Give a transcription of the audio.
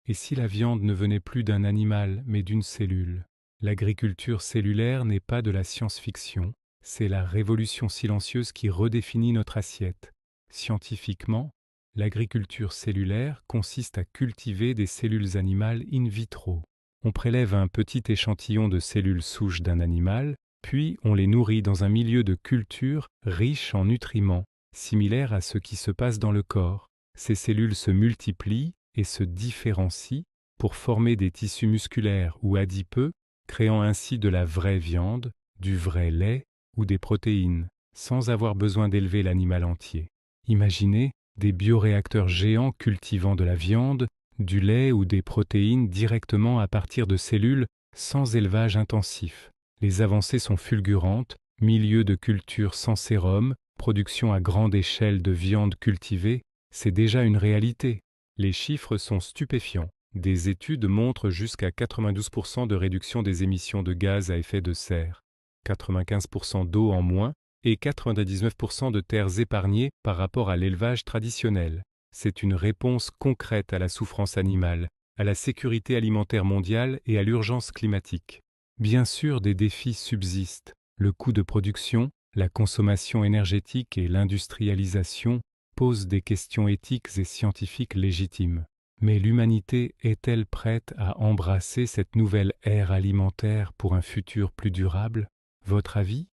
Et si la viande ne venait plus d'un animal, mais d'une cellule? L'agriculture cellulaire n'est pas de la science-fiction, c'est la révolution silencieuse qui redéfinit notre assiette. Scientifiquement, l'agriculture cellulaire consiste à cultiver des cellules animales in vitro. On prélève un petit échantillon de cellules souches d'un animal, puis on les nourrit dans un milieu de culture riche en nutriments, similaire à ce qui se passe dans le corps. Ces cellules se multiplient et se différencient pour former des tissus musculaires ou adipeux, créant ainsi de la vraie viande, du vrai lait ou des protéines, sans avoir besoin d'élever l'animal entier. Imaginez des bioréacteurs géants cultivant de la viande, du lait ou des protéines directement à partir de cellules sans élevage intensif. Les avancées sont fulgurantes, milieu de culture sans sérum, production à grande échelle de viande cultivée, c'est déjà une réalité. Les chiffres sont stupéfiants. Des études montrent jusqu'à 92% de réduction des émissions de gaz à effet de serre, 95% d'eau en moins et 99% de terres épargnées par rapport à l'élevage traditionnel. C'est une réponse concrète à la souffrance animale, à la sécurité alimentaire mondiale et à l'urgence climatique. Bien sûr, des défis subsistent. Le coût de production, la consommation énergétique et l'industrialisation posent des questions éthiques et scientifiques légitimes. Mais l'humanité est-elle prête à embrasser cette nouvelle ère alimentaire pour un futur plus durable? Votre avis?